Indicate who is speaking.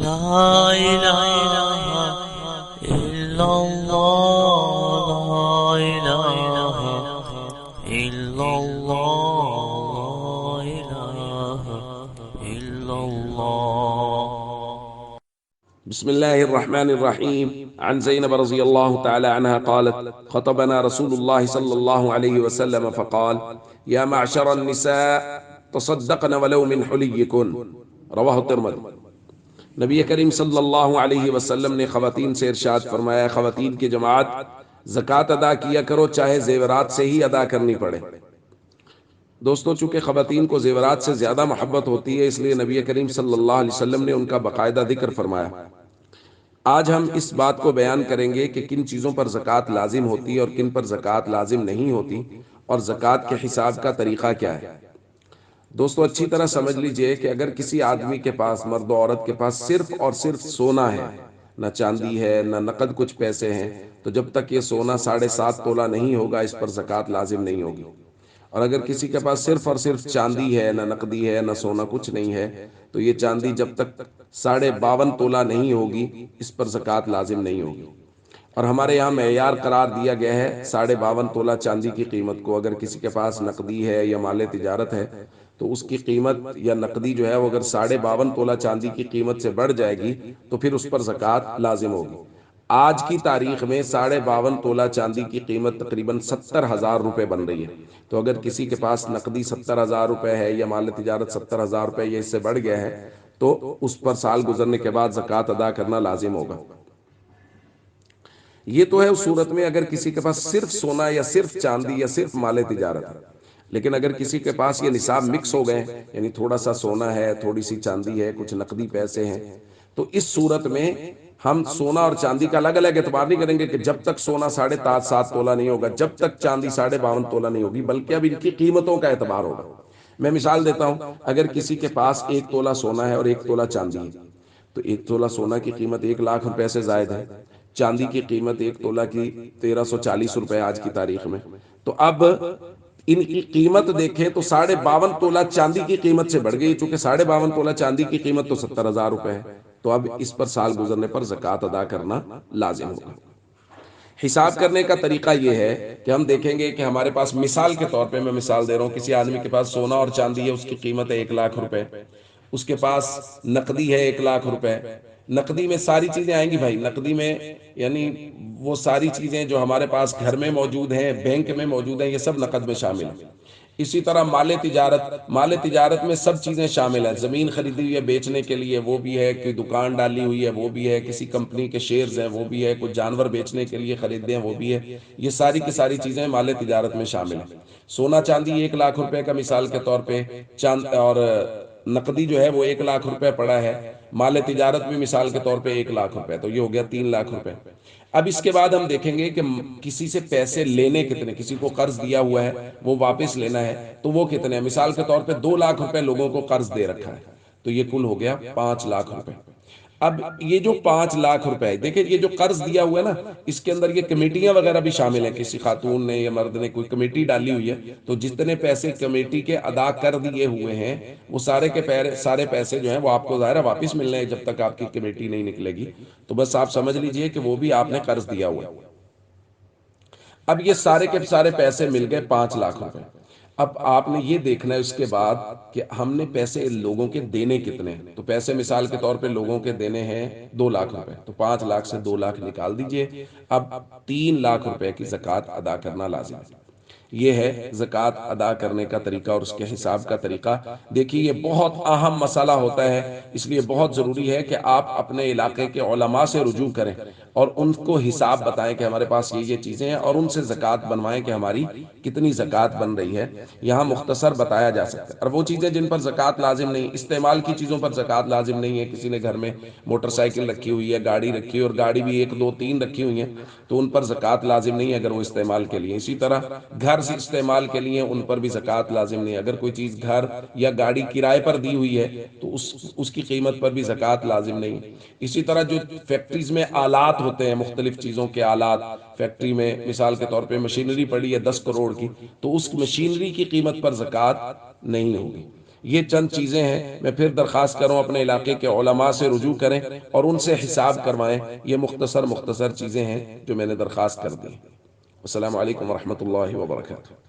Speaker 1: لا إله إلا الله، لا إله إلا الله، لا إله إلا الله.
Speaker 2: بسم الله الرحمن الرحيم. عن زينب رضي الله تعالى عنها قالت: خطبنا رسول الله صلى الله عليه وسلم فقال: يا معشر النساء تصدقن ولو من حليكن. رواہ الترمذی۔ نبی کریم صلی اللہ علیہ وسلم نے خواتین سے ارشاد فرمایا: خواتین کی جماعت زکوٰۃ ادا کیا کرو، چاہے زیورات سے ہی ادا کرنی پڑے۔ دوستو، چونکہ خواتین کو زیورات سے زیادہ محبت ہوتی ہے، اس لیے نبی کریم صلی اللہ علیہ وسلم نے ان کا باقاعدہ ذکر فرمایا۔ آج ہم اس بات کو بیان کریں گے کہ کن چیزوں پر زکوٰۃ لازم ہوتی ہے اور کن پر زکوٰۃ لازم نہیں ہوتی، اور زکوٰۃ کے حساب کا طریقہ کیا ہے۔ دوستو، اچھی طرح سمجھ لیجئے کہ اگر کسی آدمی کے پاس، مرد و عورت کے پاس صرف اور صرف سونا ہے، نہ چاندی ہے، نہ نقد کچھ پیسے ہیں، تو جب تک یہ سونا 7.5 تولہ نہیں ہوگا، اس پر زکوٰۃ لازم نہیں ہوگی۔ اور اگر کسی کے پاس صرف اور صرف چاندی ہے، نہ نقدی ہے، نہ سونا کچھ نہیں ہے، تو یہ چاندی جب تک 52.5 تولہ نہیں ہوگی، اس پر زکوٰۃ لازم نہیں ہوگی۔ اور ہمارے یہاں معیار قرار دیا گیا ہے 52.5 تولہ چاندی کی قیمت کو۔ اگر کسی کے پاس نقدی ہے یا مال تجارت ہے، تو اس کی قیمت یا نقدی جو ہے وہ اگر 52.5 تولہ چاندی کی قیمت سے بڑھ جائے گی تو پھر اس پر زکوٰۃ لازم ہوگی۔ آج کی تاریخ میں 52.5 تولہ چاندی کی قیمت تقریباً 70,000 روپے بن رہی ہے۔ تو اگر کسی کے پاس نقدی 70,000 روپے ہے یا مال تجارت 70,000 روپے یا اس سے بڑھ گیا ہے، تو اس پر سال گزرنے کے بعد زکوٰۃ ادا کرنا لازم ہوگا۔ یہ تو ہے اس صورت میں اگر کسی کے پاس صرف سونا یا صرف چاندی یا صرف مال تجارت ہے۔ لیکن اگر کسی کے پاس یہ نصاب مکس ہو گئے، یعنی تھوڑا سا سونا ہے، تھوڑی سی چاندی ہے، کچھ نقدی پیسے ہیں، تو اس صورت میں ہم سونا اور چاندی کا الگ الگ اعتبار نہیں کریں گے کہ جب تک سونا 7.5 تولہ نہیں ہوگا، جب تک چاندی 52.5 تولہ نہیں ہوگی، بلکہ اب ان کی قیمتوں کا اعتبار ہوگا۔ میں مثال دیتا ہوں، اگر کسی کے پاس 1 تولہ سونا ہے اور 1 تولہ چاندی ہے، تو 1 تولہ سونا کی قیمت 1 لاکھ روپے سے زائد ہے، چاندی کی قیمت 1 تولہ کی 1340 روپے آج کی تاریخ میں۔ تو اب ان کی قیمت دیکھیں تو 52.5 تولہ چاندی کی قیمت سے بڑھ گئی، چونکہ 52.5 تولہ چاندی کی قیمت تو 70,000 روپے ہے، تو اب اس پر سال گزرنے پر زکوٰۃ ادا کرنا لازم ہوگا۔ حساب کرنے کا طریقہ یہ ہے کہ ہم دیکھیں گے کہ ہمارے پاس، مثال کے طور پہ میں مثال دے رہا ہوں، کسی آدمی کے پاس سونا اور چاندی ہے، اس کی قیمت ہے 1 لاکھ روپے، اس کے پاس نقدی ہے 1 لاکھ روپے۔ نقدی میں ساری چیزیں آئیں گی بھائی، نقدی میں یعنی وہ ساری چیزیں جو ہمارے پاس گھر میں موجود ہیں، بینک میں موجود ہیں، یہ سب نقد میں شامل ہیں۔ اسی طرح مال تجارت میں سب چیزیں شامل ہیں، زمین خریدی ہوئی ہے بیچنے کے لیے وہ بھی ہے، کوئی دکان ڈالی ہوئی ہے وہ بھی ہے، کسی کمپنی کے شیئرز ہیں وہ بھی ہے، کچھ جانور بیچنے کے لیے خریدے ہیں وہ بھی ہے، یہ ساری کی ساری چیزیں مال تجارت میں شامل ہیں۔ سونا چاندی 1 لاکھ روپے کا مثال کے طور پہ، اور نقدی جو ہے وہ 1 لاکھ روپے پڑا ہے، مال تجارت بھی مثال کے طور پہ 1 لاکھ روپے، تو یہ ہو گیا 3 لاکھ روپے۔ اب اس کے بعد ہم دیکھیں گے کہ کسی سے پیسے لینے کتنے، کسی کو قرض دیا ہوا ہے وہ واپس لینا ہے تو وہ کتنے ہیں۔ مثال کے طور پہ 2 لاکھ روپے لوگوں کو قرض دے رکھا ہے، تو یہ کل ہو گیا 5 لاکھ روپے۔ اب یہ جو 5 لاکھ روپے ہے، دیکھیں یہ جو قرض دیا ہوا ہے نا، اس کے اندر یہ کمیٹیاں وغیرہ بھی شامل ہیں، کسی خاتون نے یا مرد نے کوئی کمیٹی ڈالی ہوئی ہے، تو جتنے پیسے کمیٹی کے ادا کر دیے ہوئے ہیں، وہ سارے کے سارے پیسے جو ہیں وہ آپ کو ظاہر ہے واپس ملنے ہیں جب تک آپ کی کمیٹی نہیں نکلے گی، تو بس آپ سمجھ لیجئے کہ وہ بھی آپ نے قرض دیا ہوا ہے۔ اب یہ سارے کے سارے پیسے مل گئے 5 لاکھ روپے۔ اب آپ نے یہ دیکھنا ہے اس کے بعد کہ ہم نے پیسے لوگوں کے دینے کتنے ہیں، تو پیسے مثال کے طور پہ لوگوں کے دینے ہیں 2 لاکھ روپے، تو 5 لاکھ سے 2 لاکھ نکال دیجئے، اب 3 لاکھ روپے کی زکوٰۃ ادا کرنا لازم ہے۔ یہ ہے زکوٰۃ ادا کرنے کا طریقہ اور اس کے حساب کا طریقہ۔ دیکھیے یہ بہت اہم مسئلہ ہوتا ہے، اس لیے بہت ضروری ہے کہ آپ اپنے علاقے کے علماء سے رجوع کریں اور ان کو حساب بتائیں کہ ہمارے پاس یہ چیزیں ہیں، اور ان سے زکوٰۃ بنوائیں کہ ہماری کتنی زکوٰۃ بن رہی ہے۔ یہاں مختصر بتایا جا سکتا ہے۔ اور وہ چیزیں جن پر زکوٰۃ لازم نہیں، استعمال کی چیزوں پر زکوٰۃ لازم نہیں ہے، کسی نے گھر میں موٹر سائیکل رکھی ہوئی ہے، گاڑی رکھی ہوئی، اور گاڑی بھی 1 2 3 رکھی ہوئی ہیں، تو ان پر زکوٰۃ لازم نہیں ہے اگر وہ استعمال کے لیے۔ اسی طرح گھر سے استعمال کے لیے ان پر بھی زکوٰۃ لازم نہیں ہے۔ اگر کوئی چیز گھر یا گاڑی کرائے پر دی ہوئی ہے تو اس کی قیمت پر بھی زکوٰۃ لازم نہیں ہے۔ اسی طرح جو فیکٹریز میں آلات ہوتے ہیں، مختلف چیزوں کے آلات فیکٹری میں، مثال کے طور پہ مشینری پڑی ہے 10 کروڑ کی، تو اس مشینری کی قیمت پر زکوٰۃ نہیں ہوگی۔ یہ چند چیزیں ہیں، میں پھر درخواست کروں اپنے علاقے کے علماء سے رجوع کریں اور ان سے حساب کروائیں. یہ مختصر چیزیں ہیں جو میں نے درخواست کر دی. السلام علیکم ورحمۃ اللہ وبرکاتہ.